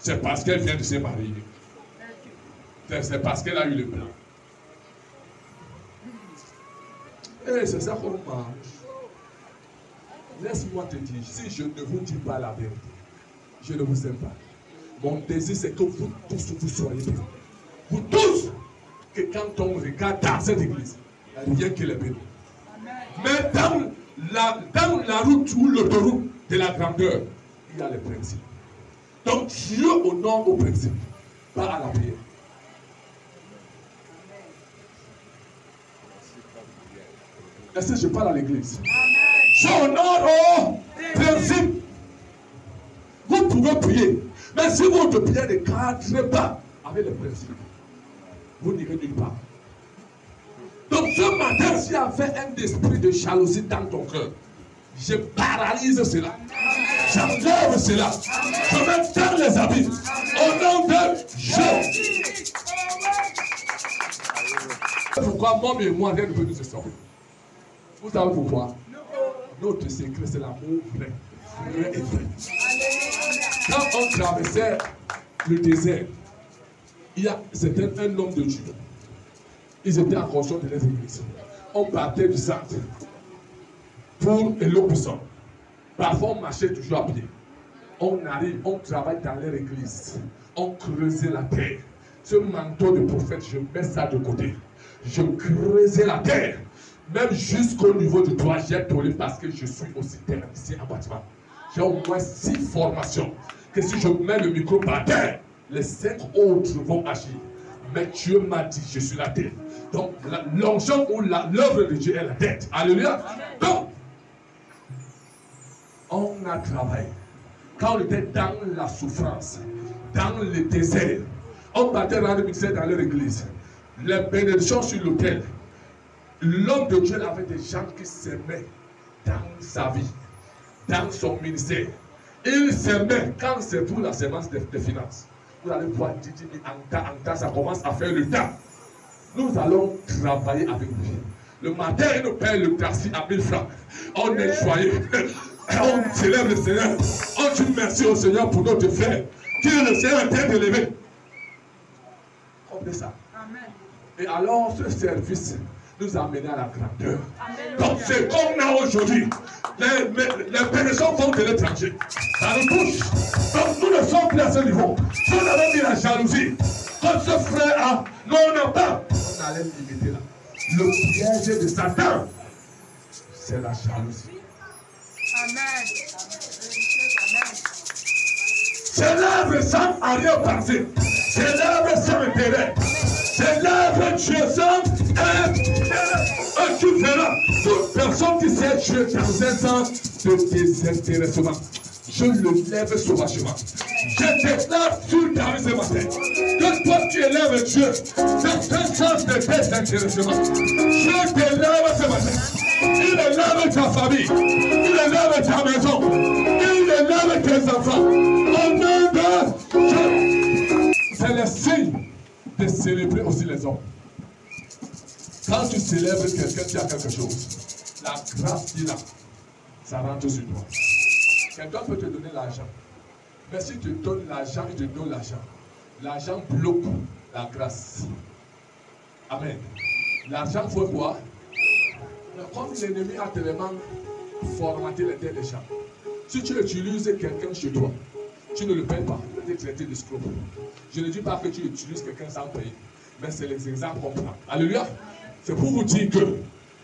C'est parce qu'elle vient de se marier. C'est parce qu'elle a eu le plan. Et c'est ça qu'on mange. Laisse-moi te dire, si je ne vous dis pas la vérité, je ne vous aime pas. Mon désir, c'est que vous tous, vous soyez bénis. Vous tous, que quand on regarde dans cette église, il n'y a rien qui les bénit. Mais dans la route ou l'autoroute de la grandeur, il y a les principes. Donc Dieu honore aux principes, pas à la prière. Est-ce que je parle à l'église? Je honore aux principes. Vous pouvez prier, mais si votre prière ne cadre pas avec les principes, vous n'irez nulle part. Donc ce matin, s'il y avait un esprit de jalousie dans ton cœur, je paralyse cela. J'enlève cela. Je mets dans les habits. Au nom de Jésus. Pourquoi moi et moi, rien ne peut nous sortir? Vous savez pourquoi? Notre secret, c'est l'amour vrai. Vrai et vrai. Quand on traversait le désert, c'était un homme de Dieu. Ils étaient en construction de les églises. On partait du centre pour Elopusson. Parfois, on marchait toujours à pied. On arrive, on travaille dans leur église. On creusait la terre. Ce manteau de prophète, je mets ça de côté. Je creusais la terre. Même jusqu'au niveau du toit, j'ai tourné parce que je suis aussi technicien en bâtiment. J'ai au moins 6 formations. Que si je mets le micro par terre, les 5 autres vont agir. Mais Dieu m'a dit, je suis la tête. Donc, l'onction ou l'œuvre de Dieu est la tête. Alléluia. Donc, on a travaillé. Quand on était dans la souffrance, dans le désert, on battait rendre ministère dans leur église. Les bénédictions sur l'autel. L'homme de Dieu avait des gens qui s'aimaient dans sa vie, dans son ministère. Il s'aimait quand c'est pour la sémence des finances. Vous allez voir Didi en tas, ça commence à faire le temps. Nous allons travailler avec lui. Le matin, il nous paye le taxi à 1000 francs. On est joyeux. On célèbre le Seigneur. On dit merci au Seigneur pour notre frère. Que le Seigneur est élevé. Comprenez ça. Amen. Et alors, ce service nous a amené à la grandeur. Amen. Donc, c'est comme là aujourd'hui. Les bénédictions vont de l'étranger. Ça nous touche. Donc, nous ne sommes plus à ce niveau. Si on avait mis la jalousie, comme ce frère a, non, on n'a pas. On allait limiter là. Le piège de Satan, c'est la jalousie. Amen. C'est l'œuvre sans arrière-pensée. C'est l'œuvre sans intérêt. C'est l'œuvre Dieu sans intérêt. Tu verras toute personne qui sait Dieu dans un sens de désintéressement. Je le lève sauvagement. Je déclare sur ta vie ce matin que toi tu élèves Dieu dans un sens de désintéressement. Je te lève ce matin. Il élève ta famille. Il élève ta maison. Il élève tes enfants. Au nom de Dieu. C'est le signe de célébrer aussi les hommes. Quand tu célèbres quelqu'un qui a quelque chose, la grâce qui est là, ça rentre sur toi. Quelqu'un peut te donner l'argent. Mais si tu donnes l'argent, il te donne l'argent. L'argent bloque la grâce. Amen. L'argent faut quoi? Comme l'ennemi a tellement formaté les terres des champs. Si tu utilises quelqu'un chez toi, tu ne le payes pas. Tu peux être traité d'escroc. Je ne dis pas que tu utilises quelqu'un sans payer. Mais c'est les exemples qu'on prend. Alléluia. C'est pour vous dire que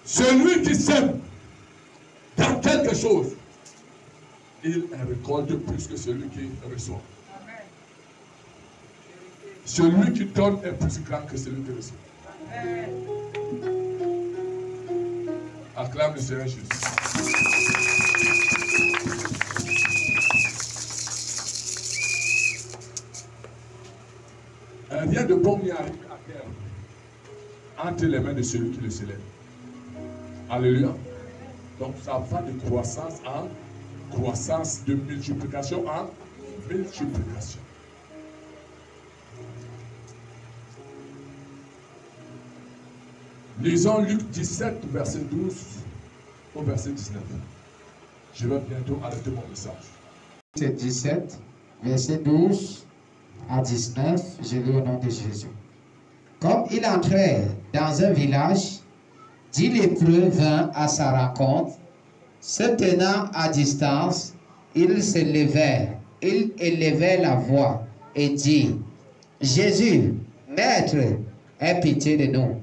celui qui sème dans quelque chose, il récolte plus que celui qui reçoit. Amen. Celui qui donne est plus grand que celui qui reçoit. Amen. Acclame le Seigneur Jésus. Rien de bon n'y arrive à terre entre les mains de celui qui le célèbre. Alléluia. Donc ça va de croissance en croissance, de multiplication en multiplication. Lisons Luc 17, verset 12 au verset 19. Je vais bientôt arrêter mon message. C'est 17, verset 12 à 19, je lis au nom de Jésus. Comme il entrait dans un village, 10 lépreux vinrent à sa rencontre. Se tenant à distance, ils se levèrent, ils élevaient la voix et dirent, Jésus, Maître, aie pitié de nous.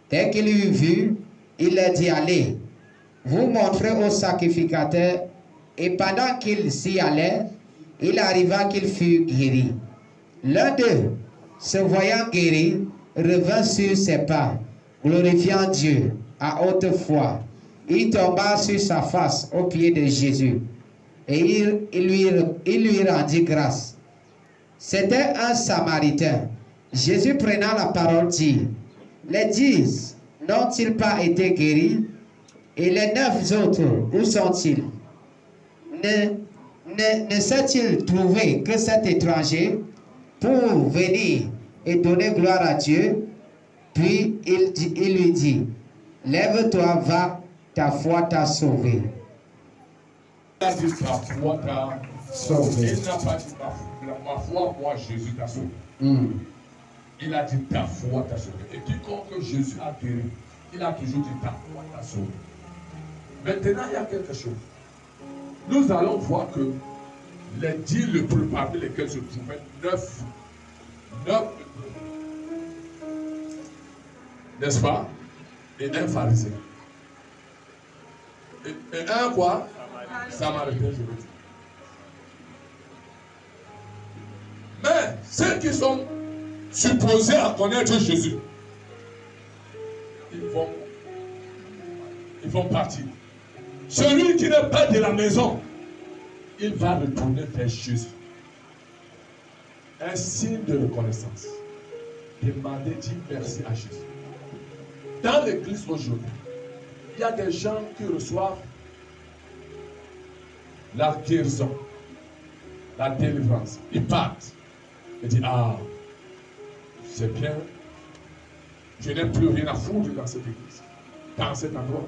Dès qu'il eut vu, il leur dit, allez, vous montrez au sacrificateur. Et pendant qu'il s'y allait, il arriva qu'il fut guéri. L'un d'eux, se voyant guéri, revint sur ses pas, glorifiant Dieu à haute voix. Il tomba sur sa face aux pieds de Jésus et il lui rendit grâce. C'était un Samaritain. Jésus prenant la parole dit, les 10 n'ont-ils pas été guéris? Et les 9 autres, où sont-ils? Ne s'est-il trouvé que cet étranger pour venir et donner gloire à Dieu? Puis il lui dit, lève-toi, va, ta foi t'a sauvé. Il a dit ta foi t'a sauvé. Il n'a pas dit ma foi, moi Jésus t'a sauvé. Il a dit ta foi t'a sauvé. Et quiconque Jésus a guéri, il a toujours dit ta foi t'a sauvé. Maintenant, il y a quelque chose. Nous allons voir que les 10 lépreux parmi lesquels se trouvaient 9, n'est-ce pas? Et un pharisien. Et un quoi? Samaritain, je veux dire. Mais ceux qui sont supposés à connaître Jésus, ils vont partir. Celui qui n'est pas de la maison, il va retourner vers Jésus. Un signe de reconnaissance. Demandez, dire merci à Jésus. Dans l'église aujourd'hui, il y a des gens qui reçoivent la guérison, la délivrance. Ils partent et disent, ah, c'est bien, je n'ai plus rien à foutre dans cette église, dans cet endroit.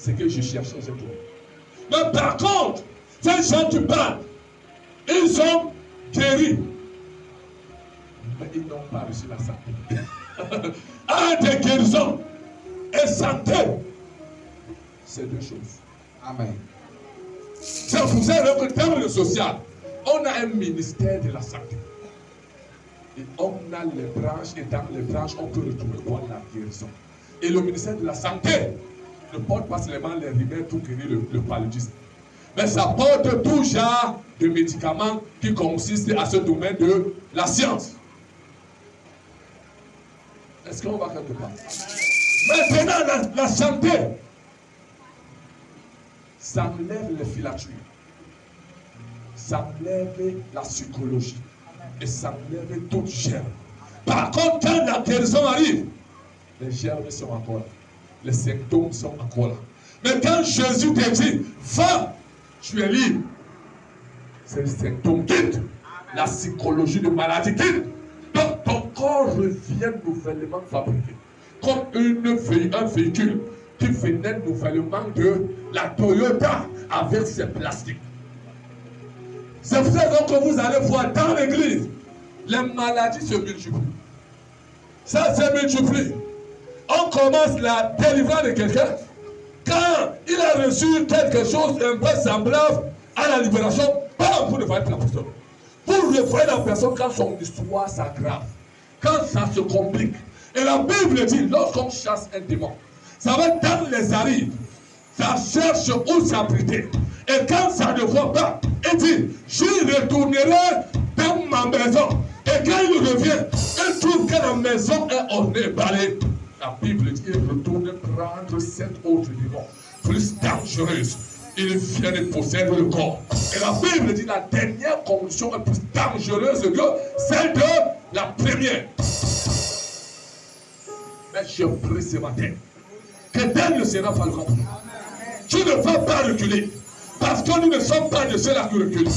C'est que je cherchais, j'ai trouvé. Mais par contre, ces gens qui parlent, ils sont guéris. Mais ils n'ont pas reçu la santé. Un des guérisons et santé, c'est deux choses. Amen. C'est pour ça que dans le social, on a un ministère de la santé. Et on a les branches, et dans les branches, on peut retrouver quoi? La guérison. Et le ministère de la santé ne porte pas seulement les remèdes pour guérir le paludisme, mais ça porte tout genre de médicaments qui consistent à ce domaine de la science. Est-ce qu'on va quelque part? Maintenant, la santé, ça enlève les filatures, ça enlève la psychologie et ça enlève toute germe. Par contre, quand la guérison arrive, les germes sont encore là. Les symptômes sont encore là. Mais quand Jésus te dit, va, tu es libre, c'est le symptôme quitte. La psychologie de maladie quitte. Donc ton corps revient nouvellement fabriqué. Comme un véhicule qui venait nouvellement de la Toyota avec ses plastiques. C'est pour ça que vous allez voir dans l'église, les maladies se multiplient. Ça se multiplie. On commence la délivrance de quelqu'un quand il a reçu quelque chose un peu semblable à la libération. Pas pour revoir la personne. Pour revoir la personne quand son histoire s'aggrave, quand ça se complique. Et la Bible dit, lorsqu'on chasse un démon, ça va dans les arides, ça cherche où s'abriter. Et quand ça ne voit pas, il dit, je retournerai dans ma maison. Et quand il revient, il trouve que la maison est ornée, balayée. La Bible dit, il retourne prendre cette autre démon, plus dangereuse. Il vient de posséder le corps. Et la Bible dit, la dernière condition est plus dangereuse que celle de la première. Mais je prie ce matin que tel ne sera pas le cas. Tu ne vas pas reculer. Parce que nous ne sommes pas de ceux-là qui reculent.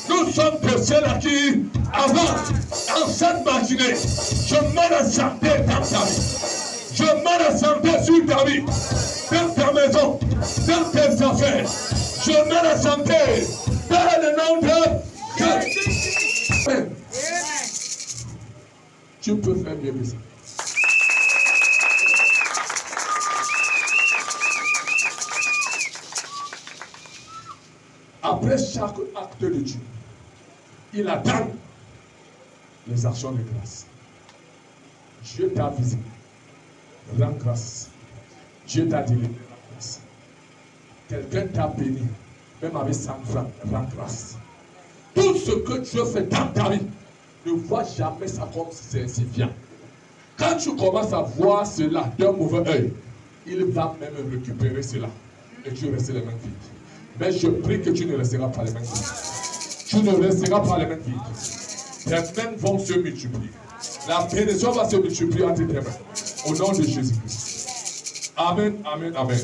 Nous sommes de ceux-là qui avancent en cette matinée. Je mets la santé dans ta vie. Je mets la santé sur ta vie, dans ta maison, dans tes affaires. Je mets la santé dans le nom de Dieu. Tu peux faire mieux que ça. Après chaque acte de Dieu, il attend les actions de grâce. Dieu t'a visité, rends grâce. Dieu t'a délivré, rends grâce. Quelqu'un t'a béni, même avec 100 francs, rends grâce. Tout ce que Dieu fait dans ta vie, ne vois jamais ça comme si c'est insignifiant. Quand tu commences à voir cela d'un mauvais œil, il va même récupérer cela. Et tu restes les mains vides. Mais je prie que tu ne resteras pas les mains vides. Tu ne resteras pas les mains vides. Tes mains vont se multiplier. La bénédiction va se multiplier entre tes mains. Au nom de Jésus-Christ. Amen, amen, amen.